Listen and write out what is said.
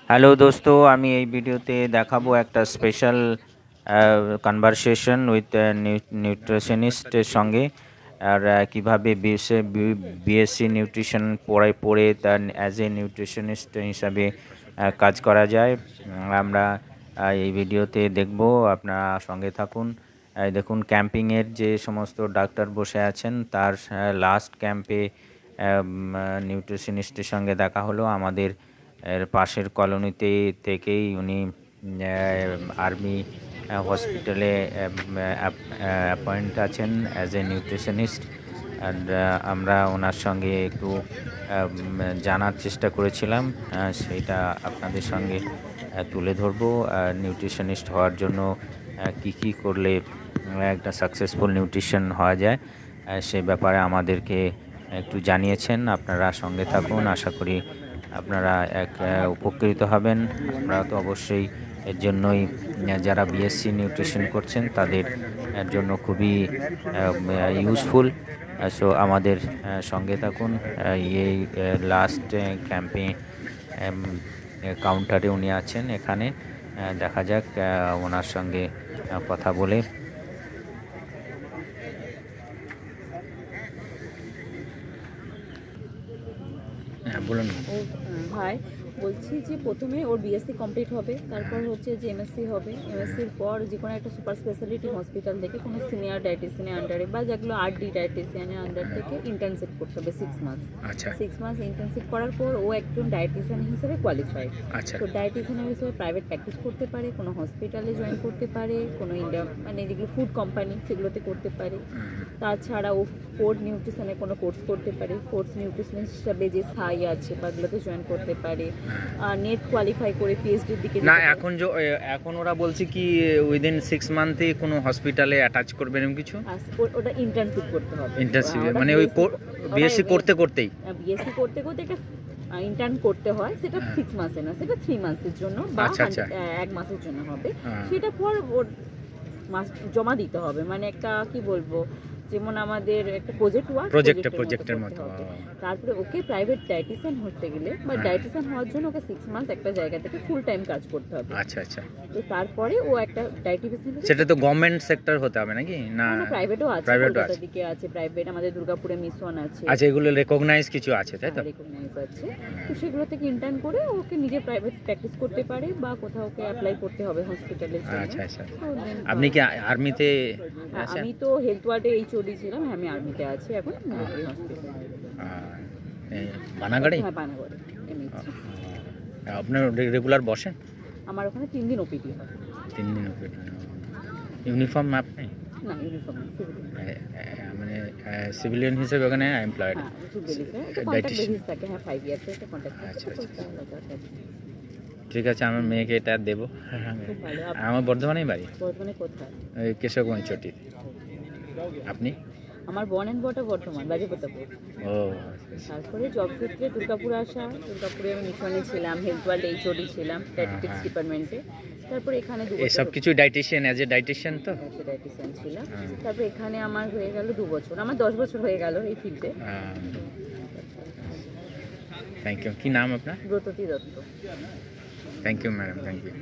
Hello দোস্ত, আমি এই ভিডিওতে দেখাবো একটা স্পেশাল কনভারসেশন উইথ নিউট্রিশনিস্টের সঙ্গে। আর কীভাবে বিএসসি নিউট্রিশন পড়ে তার অ্যাজ এ নিউট্রিশনিস্ট হিসাবে কাজ করা যায়। আমরা এই ভিডিওতে দেখব, আপনারা সঙ্গে থাকুন। দেখুন, ক্যাম্পিংয়ের যে সমস্ত ডাক্তার বসে আছেন তার লাস্ট ক্যাম্পে নিউট্রিশনিস্টের সঙ্গে দেখা হলো। আমাদের এর পাশের কলোনিতে থেকেই উনি আর্মি হসপিটালে অ্যাপয়েন্ট আছেন অ্যাজ এ নিউট্রিশনিস্ট। অ্যান্ড আমরা ওনার সঙ্গে একটু জানার চেষ্টা করেছিলাম, সেইটা আপনাদের সঙ্গে তুলে ধরবো। নিউট্রিশনিস্ট হওয়ার জন্য কি কি করলে একটা সাকসেসফুল নিউট্রিশন হওয়া যায়, সেই ব্যাপারে আমাদেরকে একটু জানিয়েছেন। আপনারা সঙ্গে থাকুন, আশা করি আপনারা উপকৃত হবেন। আমরা তো অবশ্যই এর জন্যই, যারা বিএসসি নিউট্রিশন করছেন তাদের জন্য খুবই ইউজফুল। সো আমাদের সঙ্গে থাকুন। এই লাস্ট ক্যাম্পে কাউন্টারে উনি আছেন। এখানে দেখা যাক ওনার সঙ্গে কথা বলে। হ্যাঁ, বলুন। হাই, বলছি যে প্রথমে ওর বিএসসি কমপ্লিট হবে, তারপর হচ্ছে যে এমএসসি হবে। এমএসসির পর যে কোনো একটা সুপার স্পেশালিটি হসপিটাল থেকে কোনো সিনিয়র ডায়েটিশিয়ানের আন্ডারে বা যেগুলো আরডি ডায়েটিশিয়ানের আন্ডার থেকে ইন্টার্নশিপ করতে হবে 6 মান্থ। আচ্ছা, 6 মান্থ ইন্টার্নশিপ করার পর ও একজন ডায়েটিশিয়ান হিসেবে কোয়ালিফাইড। আচ্ছা, তো ডায়েটিশিয়ানের হিসেবে প্রাইভেট প্র্যাকটিস করতে পারে, কোনো হসপিটালে জয়েন করতে পারে, কোনো মানে যেগুলো ফুড কোম্পানি সেগুলোতে করতে পারে। তাছাড়া ও কোর্স নিউট্রিশনের কোনো কোর্স করতে পারে। কোর্স নিউট্রিশন হিসাবে যে সাই আছে বা এগুলোতে জয়েন করতে পারে। নেট কোয়ালিফাই করে পিএইচডির দিকে না, এখন ওরা বলছে কি উইদিন 6 মান্থে কোনো হসপিটালে অ্যাটাচ করবেন এরকম কিছু। ওটা ইন্টার্নশিপ করতে হবে। ইন্টার্নশিপ মানে ওই বিএসসি করতে করতেই বিএসসি করতে করতে একটা ইন্টার্ন করতে হয়। সেটা 6 মাসে না, সেটা 3 মাসের জন্য বা 1 মাসের জন্য হবে। সেটা পর ওর মাস জমা দিতে হবে। মানে একটা কি বলবো, যেমন আমাদের একটা প্রজেক্টের মতো। তারপরে ওকে প্রাইভেট ডায়েটিশিয়ান হতে গেলে বা ডায়েটিশিয়ান হওয়ার জন্য ওকে 6 মান্থ একটা জায়গা থেকে ফুল টাইম কাজ করতে হবে। আচ্ছা, আচ্ছা। তো তারপরে ও একটা ডায়েটিশিয়ান, সেটা তো গভর্নমেন্ট সেক্টর হতে হবে নাকি? না, প্রাইভেটও আছে, কলকাতার দিকে আছে প্রাইভেট, আমাদের দুর্গাপুরে মিশন আছে। আচ্ছা, এগুলো রেকগনাইজ কিছু আছে, তাই তো? রেকগনাইজ আছে। তো সেগুলো থেকে ইন্টার্ন করে ওকে নিজে প্রাইভেট প্র্যাকটিস করতে পারে বা কোথাও ওকে অ্যাপ্লাই করতে হবে হসপিটালে। আচ্ছা, আচ্ছা। আপনি কি আর্মিতে আছেন? আমি তো হেলথ ওয়ার্ডে এইচওডি ছিলাম। হ্যাঁ, আমি আর্মিতে আছি এখন, মিলিটারি হসপিটালে। বানাগাড়ি? হ্যাঁ, বানাগাড়ি এমএইচ। আপনার রেগুলার বসেন? আমার ওখানে 3 দিন ওপিডি হয়। 3 দিন ওপিডি। ইউনিফর্ম আপনি? না, ইউনিফর্ম না, মানে সিভিলিয়ান হিসেবে ওখানে এমপ্লয়েড? হ্যাঁ, কন্ট্রাক্ট বেসিস থাকে। হ্যাঁ, 5 ইয়ার্স একটা কন্ট্রাক্ট। আচ্ছা, ঠিক আছে, আমার মেয়েকে এটা দেবো। আমার বর্ধমানেই বাড়ি। বর্ধমানে কোথায়? ওই কেশবগঞ্জ চটি। আপনি? আমার বর্ন অ্যান্ড বর্ডার বর্ধমান, বাজিপ্রতাপপুর। ও, তারপরে জব সূত্রে দুর্গাপুরে আসা। দুর্গাপুরে আমি মিশনে ছিলাম, হেলথ ওয়ার্ল্ড এইচওডি ছিলাম ডায়েটিক্স ডিপার্টমেন্টে। তারপরে এখানে সব কিছু ডায়েটিশিয়ান, অ্যাজ এ ডায়েটিশিয়ান তো ডায়েটিশিয়ান ছিলাম। তারপরে এখানে আমার হয়ে গেল 2 বছর, আমার 10 বছর হয়ে গেল এই ফিল্ডে। Thank you. কি নাম আপনার? Bratati Dutta. Thank you madam, thank you.